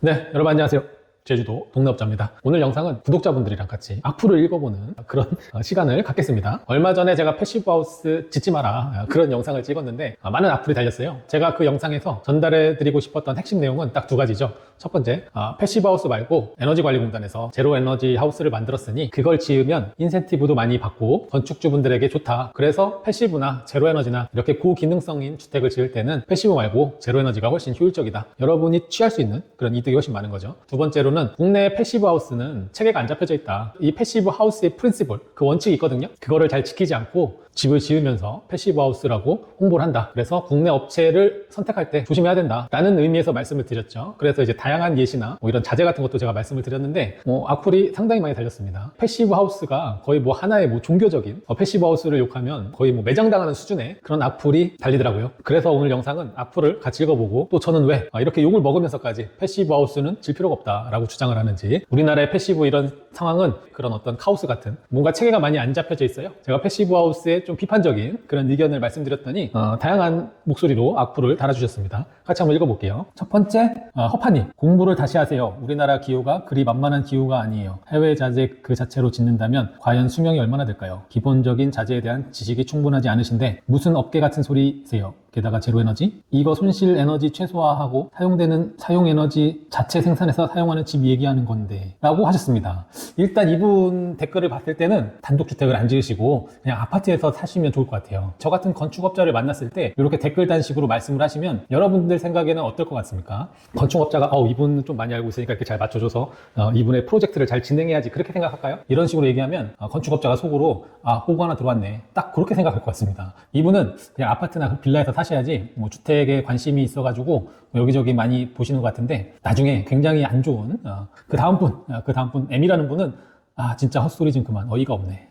네, 여러분 안녕하세요. 제주도 동네업자입니다. 오늘 영상은 구독자분들이랑 같이 악플을 읽어보는 그런 시간을 갖겠습니다. 얼마 전에 제가 패시브하우스 짓지 마라 그런 영상을 찍었는데 많은 악플이 달렸어요. 제가 그 영상에서 전달해드리고 싶었던 핵심 내용은 딱 두 가지죠. 첫 번째, 패시브하우스 말고 에너지관리공단에서 제로에너지 하우스를 만들었으니 그걸 지으면 인센티브도 많이 받고 건축주분들에게 좋다. 그래서 패시브나 제로에너지나 이렇게 고기능성인 주택을 지을 때는 패시브 말고 제로에너지가 훨씬 효율적이다. 여러분이 취할 수 있는 그런 이득이 훨씬 많은 거죠. 두 번째로는 국내 패시브 하우스는 체계가 안 잡혀져 있다. 이 패시브 하우스의 프린시플, 그 원칙이 있거든요. 그거를 잘 지키지 않고 집을 지으면서 패시브 하우스라고 홍보를 한다. 그래서 국내 업체를 선택할 때 조심해야 된다 라는 의미에서 말씀을 드렸죠. 그래서 이제 다양한 예시나 이런 자재 같은 것도 제가 말씀을 드렸는데 악플이 상당히 많이 달렸습니다. 패시브 하우스가 거의 하나의 종교적인 패시브 하우스를 욕하면 거의 매장당하는 수준의 그런 악플이 달리더라고요. 그래서 오늘 영상은 악플을 같이 읽어보고 또 저는 왜 이렇게 욕을 먹으면서까지 패시브 하우스는 질 필요가 없다 라고 주장을 하는지, 우리나라의 패시브 이런 상황은 그런 어떤 카오스 같은 뭔가 체계가 많이 안 잡혀져 있어요. 제가 패시브 하우스에 좀 비판적인 그런 의견을 말씀드렸더니 다양한 목소리로 악플을 달아주셨습니다. 같이 한번 읽어볼게요. 첫 번째, 허파님, 공부를 다시 하세요. 우리나라 기후가 그리 만만한 기후가 아니에요. 해외 자재 그 자체로 짓는다면 과연 수명이 얼마나 될까요? 기본적인 자재에 대한 지식이 충분하지 않으신데 무슨 업계 같은 소리세요? 게다가 제로에너지? 이거 손실 에너지 최소화하고 사용되는 사용에너지 자체 생산해서 사용하는 집 얘기하는 건데 라고 하셨습니다. 일단 이분 댓글을 봤을 때는 단독주택을 안 지으시고 그냥 아파트에서 사시면 좋을 것 같아요. 저 같은 건축업자를 만났을 때 이렇게 댓글 단식으로 말씀을 하시면 여러분들 생각에는 어떨 것 같습니까? 건축업자가 이분은 좀 많이 알고 있으니까 이렇게 잘 맞춰줘서 이분의 프로젝트를 잘 진행해야지 그렇게 생각할까요? 이런 식으로 얘기하면 건축업자가 속으로 호구 하나 들어왔네 딱 그렇게 생각할 것 같습니다. 이분은 그냥 아파트나 빌라에서 사셔야지 주택에 관심이 있어가지고 여기저기 많이 보시는 것 같은데 나중에 굉장히 안 좋은 그 다음 분 M이라는 분은 진짜 헛소리 좀 그만, 어이가 없네.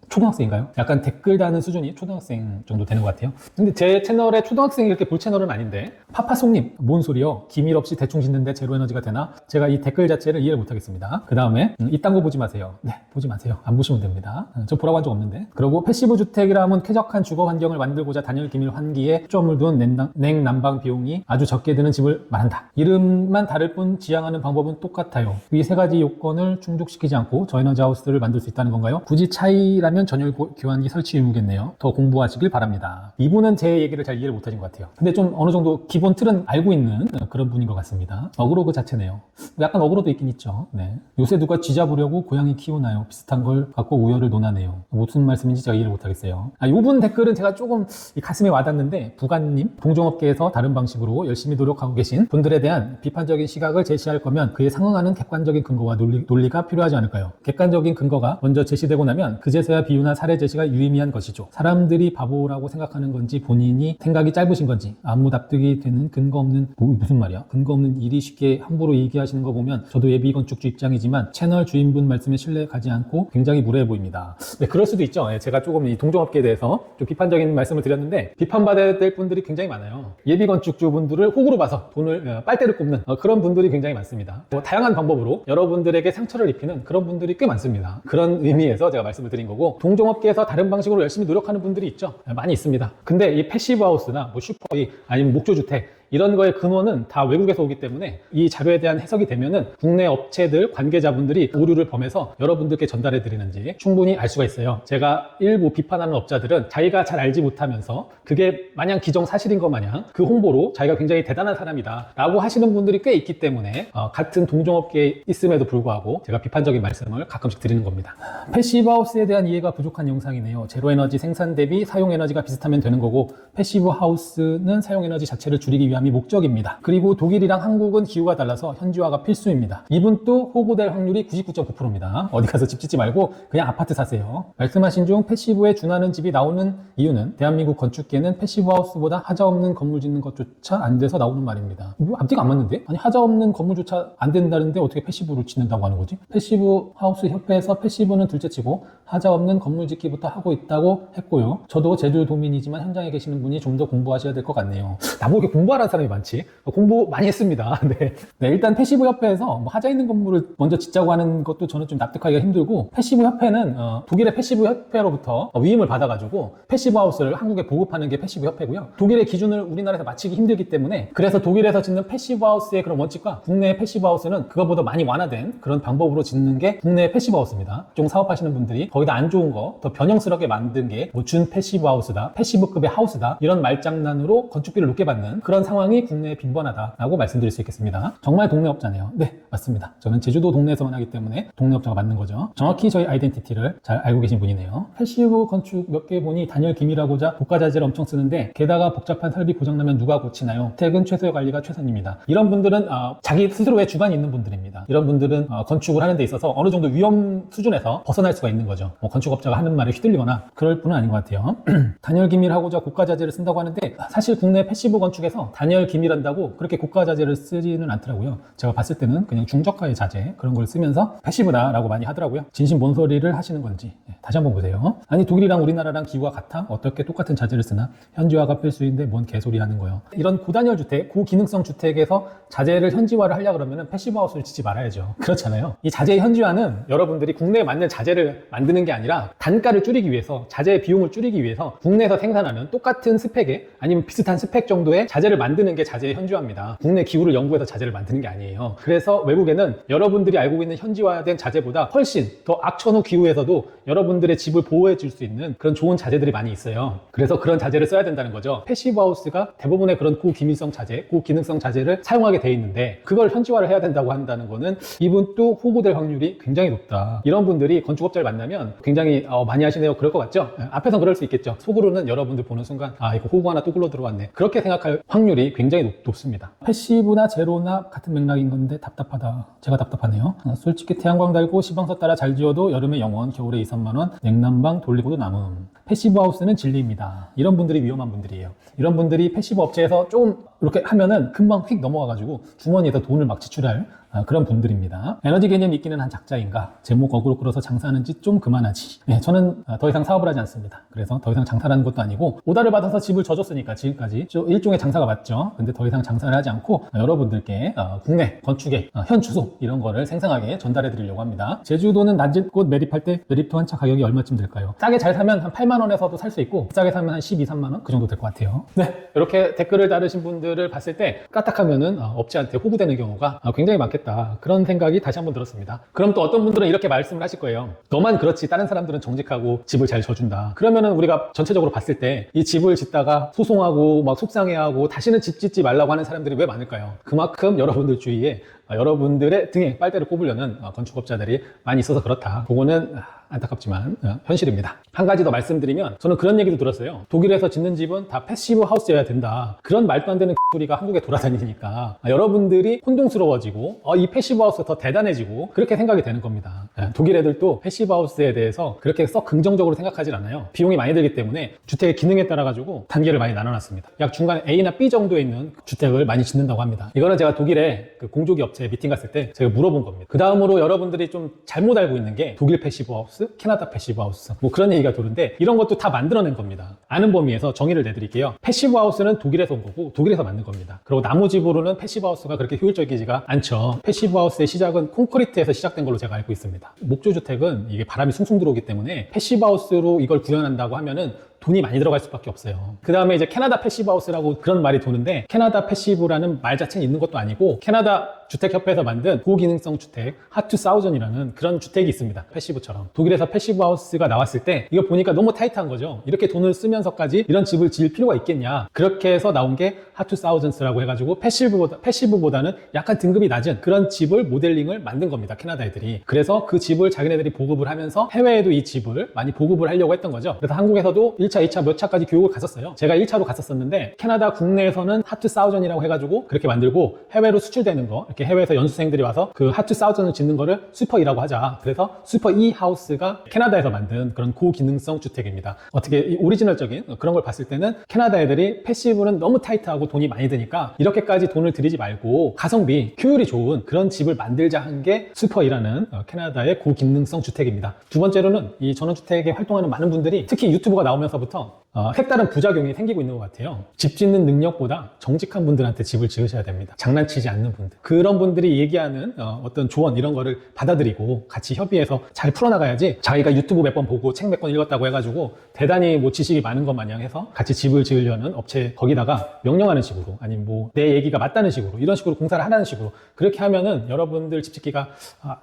초등학생인가요? 약간 댓글 다는 수준이 초등학생 정도 되는 것 같아요. 근데 제 채널에 초등학생이 이렇게 볼 채널은 아닌데, 파파송님, 뭔 소리요? 기밀 없이 대충 짓는데 제로에너지가 되나? 제가 이 댓글 자체를 이해를 못하겠습니다. 그 다음에 이딴 거 보지 마세요. 네, 보지 마세요. 안 보시면 됩니다. 저 보라고 한 적 없는데. 그리고 패시브 주택이라면 쾌적한 주거 환경을 만들고자 단열 기밀 환기에 초점을 둔 냉난방 비용이 아주 적게 드는 집을 말한다. 이름만 다를 뿐 지향하는 방법은 똑같아요. 이 세 가지 요건을 충족시키지 않고 저에너지 하우스를 만들 수 있다는 건가요? 굳이 차이라면 전열 교환기 설치 의무겠네요. 더 공부하시길 바랍니다. 이분은 제 얘기를 잘 이해를 못하신 것 같아요. 근데 좀 어느 정도 기본 틀은 알고 있는 그런 분인 것 같습니다. 어그로 그 자체네요. 약간 어그로도 있긴 있죠. 네. 요새 누가 쥐 잡으려고 고양이 키우나요? 비슷한 걸 갖고 우열을 논하네요. 무슨 말씀인지 제가 이해를 못하겠어요. 요분 댓글은 제가 조금 가슴에 와닿는데, 부관님, 동종업계에서 다른 방식으로 열심히 노력하고 계신 분들에 대한 비판적인 시각을 제시할 거면 그에 상응하는 객관적인 근거와 논리가 필요하지 않을까요? 객관적인 근거가 먼저 제시되고 나면 그제서야 비유나 사례 제시가 유의미한 것이죠. 사람들이 바보라고 생각하는 건지 본인이 생각이 짧으신 건지 아무 납득이 되는 근거 없는 무슨 말이야? 근거 없는 일이 쉽게 함부로 얘기하시는 거 보면 저도 예비 건축주 입장이지만 채널 주인분 말씀에 신뢰 가지 않고 굉장히 무례해 보입니다. 네, 그럴 수도 있죠. 제가 조금 이 동종업계에 대해서 좀 비판적인 말씀을 드렸는데 비판받아야 될 분들이 굉장히 많아요. 예비 건축주분들을 호구로 봐서 돈을 빨대를 꼽는 그런 분들이 굉장히 많습니다. 다양한 방법으로 여러분들에게 상처를 입히는 그런 분들이 꽤 많습니다. 그런 의미에서 제가 말씀을 드린 거고, 동종업계에서 다른 방식으로 열심히 노력하는 분들이 있죠. 많이 있습니다. 근데 이 패시브 하우스나 슈퍼이 아니면 목조주택 이런 거의 근원은 다 외국에서 오기 때문에 이 자료에 대한 해석이 되면은 국내 업체들 관계자분들이 오류를 범해서 여러분들께 전달해 드리는지 충분히 알 수가 있어요. 제가 일부 비판하는 업자들은 자기가 잘 알지 못하면서 그게 마냥 기정사실인 것 마냥 그 홍보로 자기가 굉장히 대단한 사람이다 라고 하시는 분들이 꽤 있기 때문에 같은 동종업계에 있음에도 불구하고 제가 비판적인 말씀을 가끔씩 드리는 겁니다. 패시브 하우스에 대한 이해가 부족한 영상이네요. 제로에너지 생산 대비 사용에너지가 비슷하면 되는 거고, 패시브 하우스는 사용에너지 자체를 줄이기 위함이 목적입니다. 그리고 독일이랑 한국은 기후가 달라서 현지화가 필수입니다. 이분 또 호구될 확률이 99.9%입니다. 어디 가서 집 짓지 말고 그냥 아파트 사세요. 말씀하신 중 패시브에 준하는 집이 나오는 이유는 대한민국 건축계는 패시브 하우스보다 하자 없는 건물 짓는 것조차 안 돼서 나오는 말입니다. 앞뒤가 안 맞는데? 아니, 하자 없는 건물조차 안 된다는데 어떻게 패시브를 짓는다고 하는 거지? 패시브 하우스 협회에서 패시브는 둘째치고 하자 없는 건물 짓기부터 하고 있다고 했고요. 저도 제주도민이지만 현장에 계시는 분이 좀 더 공부하셔야 될 것 같네요. 나보고 이렇게 공부하라는 공부한 사람이 많지. 공부 많이 했습니다. 네. 네, 일단 패시브 협회에서 뭐 하자 있는 건물을 먼저 짓자고 하는 것도 저는 좀 납득하기가 힘들고, 패시브 협회는 독일의 패시브 협회로부터 위임을 받아가지고 패시브 하우스를 한국에 보급하는 게 패시브 협회고요. 독일의 기준을 우리나라에서 맞추기 힘들기 때문에, 그래서 독일에서 짓는 패시브 하우스의 그런 원칙과 국내의 패시브 하우스는 그거보다 많이 완화된 그런 방법으로 짓는 게 국내의 패시브 하우스입니다. 좀 사업하시는 분들이 거기다 안 좋은 거 더 변형스럽게 만든 게 뭐 준 패시브 하우스다, 패시브급의 하우스다, 이런 말장난으로 건축비를 높게 받는 그런 상황이 국내에 빈번하다라고 말씀드릴 수 있겠습니다. 정말 동네업자네요. 네, 맞습니다. 저는 제주도 동네에서만 하기 때문에 동네업자가 맞는 거죠. 정확히 저희 아이덴티티를 잘 알고 계신 분이네요. 패시브 건축 몇 개 보니 단열 기밀하고자 고가자재를 엄청 쓰는데, 게다가 복잡한 설비 고장나면 누가 고치나요? 주택은 최소의 관리가 최선입니다. 이런 분들은 자기 스스로의 주관이 있는 분들입니다. 이런 분들은 건축을 하는 데 있어서 어느 정도 위험 수준에서 벗어날 수가 있는 거죠. 뭐 건축업자가 하는 말에 휘둘리거나 그럴 분은 아닌 것 같아요. 단열 기밀하고자 고가자재를 쓴다고 하는데, 사실 국내 패시브 건축에서 단열 기밀한다고 그렇게 고가자재를 쓰지는 않더라고요. 제가 봤을 때는 그냥 중저가의 자재 그런 걸 쓰면서 패시브다라고 많이 하더라고요. 진심 뭔 소리를 하시는 건지 다시 한번 보세요. 아니, 독일이랑 우리나라랑 기후가 같아? 어떻게 똑같은 자재를 쓰나? 현지화가 필수인데 뭔 개소리 하는 거예요. 이런 고단열 주택, 고기능성 주택에서 자재를 현지화를 하려고 그러면 패시브 하우스를 짓지 말아야죠. 그렇잖아요. 이 자재의 현지화는 여러분들이 국내에 맞는 자재를 만드는 게 아니라 단가를 줄이기 위해서, 자재의 비용을 줄이기 위해서 국내에서 생산하는 똑같은 스펙에 아니면 비슷한 스펙 정도의 자재를 만드는 게 자재의 현지화입니다. 국내 기후를 연구해서 자재를 만드는 게 아니에요. 그래서 외국에는 여러분들이 알고 있는 현지화된 자재보다 훨씬 더 악천후 기후에서도 여러분들의 집을 보호해 줄 수 있는 그런 좋은 자재들이 많이 있어요. 그래서 그런 자재를 써야 된다는 거죠. 패시브 하우스가 대부분의 그런 고기밀성 자재, 고기능성 자재를 사용하게 돼 있는데, 그걸 현지화를 해야 된다고 한다는 거는 이분 또 호구될 확률이 굉장히 높다. 이런 분들이 건축업자를 만나면 굉장히 많이 하시네요, 그럴 것 같죠? 앞에서 그럴 수 있겠죠. 속으로는 여러분들 보는 순간 이거 호구 하나 또 굴러 들어왔네, 그렇게 생각할 확률이 굉장히 높습니다. 패시브나 제로나 같은 맥락인 건데 답답하다. 제가 답답하네요. 솔직히 태양광 달고 시방서 따라 잘 지어도 여름에 영원, 겨울에 2, 3만원, 냉난방 돌리고도 남음. 패시브 하우스는 진리입니다. 이런 분들이 위험한 분들이에요. 이런 분들이 패시브 업체에서 좀 이렇게 하면은 금방 휙 넘어가가지고 주머니에서 돈을 막 지출할 그런 분들입니다. 에너지 개념이 있기는 한 작자인가? 제목 어그로 끌어서 장사하는지 좀 그만하지. 네, 저는 더 이상 사업을 하지 않습니다. 그래서 더 이상 장사라는 것도 아니고, 오다를 받아서 집을 져줬으니까 지금까지 일종의 장사가 맞죠. 근데 더 이상 장사를 하지 않고 여러분들께 국내 건축의 현 주소 이런 거를 생생하게 전달해 드리려고 합니다. 제주도는 낮은 곳 매립할 때 매립도 한차 가격이 얼마쯤 될까요? 싸게 잘 사면 한 8만 원에서도 살 수 있고, 싸게 사면 한 12, 3만 원? 그 정도 될 것 같아요. 네, 이렇게 댓글을 다루신 분들을 봤을 때 까딱하면은 업체한테 호구되는 경우가 굉장히 많겠다, 그런 생각이 다시 한번 들었습니다. 그럼 또 어떤 분들은 이렇게 말씀을 하실 거예요. 너만 그렇지 다른 사람들은 정직하고 집을 잘 져준다. 그러면은 우리가 전체적으로 봤을 때 이 집을 짓다가 소송하고 막 속상해하고 다시는 집 짓지 말라고 하는 사람들이 왜 많을까요? 그만큼 여러분들 주위에 여러분들의 등에 빨대를 꼽으려는 건축업자들이 많이 있어서 그렇다. 그거는 안타깝지만 현실입니다. 한 가지 더 말씀드리면, 저는 그런 얘기도 들었어요. 독일에서 짓는 집은 다 패시브 하우스여야 된다. 그런 말도 안 되는 소리가 한국에 돌아다니니까 여러분들이 혼동스러워지고 이 패시브 하우스가 더 대단해지고 그렇게 생각이 되는 겁니다. 독일 애들도 패시브 하우스에 대해서 그렇게 썩 긍정적으로 생각하진 않아요. 비용이 많이 들기 때문에 주택의 기능에 따라 가지고 단계를 많이 나눠놨습니다. 약 중간에 A나 B 정도에 있는 주택을 많이 짓는다고 합니다. 이거는 제가 독일의 그 공조기 업체 미팅 갔을 때 제가 물어본 겁니다. 그 다음으로 여러분들이 좀 잘못 알고 있는 게 독일 패시브 하우스, 캐나다 패시브 하우스, 뭐 그런 얘기가 도는데, 이런 것도 다 만들어낸 겁니다. 아는 범위에서 정의를 내드릴게요. 패시브 하우스는 독일에서 온 거고 독일에서 만든 겁니다. 그리고 나무집으로는 패시브 하우스가 그렇게 효율적이지가 않죠. 패시브 하우스의 시작은 콘크리트에서 시작된 걸로 제가 알고 있습니다. 목조주택은 이게 바람이 숭숭 들어오기 때문에 패시브 하우스로 이걸 구현한다고 하면은 돈이 많이 들어갈 수밖에 없어요. 그 다음에 이제 캐나다 패시브 하우스라고 그런 말이 도는데, 캐나다 패시브라는 말 자체는 있는 것도 아니고, 캐나다 주택협회에서 만든 고기능성 주택 하투사우전이라는 그런 주택이 있습니다. 패시브처럼. 독일에서 패시브 하우스가 나왔을 때 이거 보니까 너무 타이트한 거죠. 이렇게 돈을 쓰면서까지 이런 집을 지을 필요가 있겠냐. 그렇게 해서 나온 게 하투사우전스라고 해가지고 패시브보다는 약간 등급이 낮은 그런 집을 모델링을 만든 겁니다. 캐나다 애들이. 그래서 그 집을 자기네들이 보급을 하면서 해외에도 이 집을 많이 보급을 하려고 했던 거죠. 그래서 한국에서도 1차, 2차 몇 차까지 교육을 갔었어요. 제가 1차로 갔었었는데, 캐나다 국내에서는 하투사우전이라고 해가지고 그렇게 만들고, 해외로 수출되는 거, 이렇게 해외에서 연수생들이 와서 그 하투사우전을 짓는 거를 슈퍼2라고 하자. 그래서 슈퍼2 하우스가 캐나다에서 만든 그런 고기능성 주택입니다. 어떻게 오리지널적인 그런 걸 봤을 때는 캐나다 애들이 패시브는 너무 타이트하고 돈이 많이 드니까 이렇게까지 돈을 들이지 말고 가성비, 효율이 좋은 그런 집을 만들자 한 게 슈퍼2라는 캐나다의 고기능성 주택입니다. 두 번째로는 이 전원주택에 활동하는 많은 분들이 특히 유튜브가 나오면서부터 색다른 부작용이 생기고 있는 것 같아요. 집 짓는 능력보다 정직한 분들한테 집을 지으셔야 됩니다. 장난치지 않는 분들. 그런 분들이 얘기하는 어떤 조언 이런 거를 받아들이고 같이 협의해서 잘 풀어나가야지, 자기가 유튜브 몇 번 보고 책 몇 권 읽었다고 해가지고 대단히 뭐 지식이 많은 것 마냥 해서 같이 집을 지으려는 업체 거기다가 명령하는 식으로, 아니면 뭐 내 얘기가 맞다는 식으로, 이런 식으로 공사를 하라는 식으로 그렇게 하면은 여러분들 집 짓기가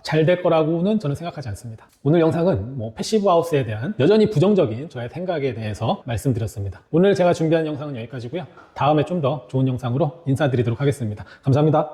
잘 될 거라고는 저는 생각하지 않습니다. 오늘 영상은 뭐 패시브 하우스에 대한 여전히 부정적인 저의 생각에 대해서 말씀드렸습니다. 오늘 제가 준비한 영상은 여기까지고요. 다음에 좀 더 좋은 영상으로 인사드리도록 하겠습니다. 감사합니다.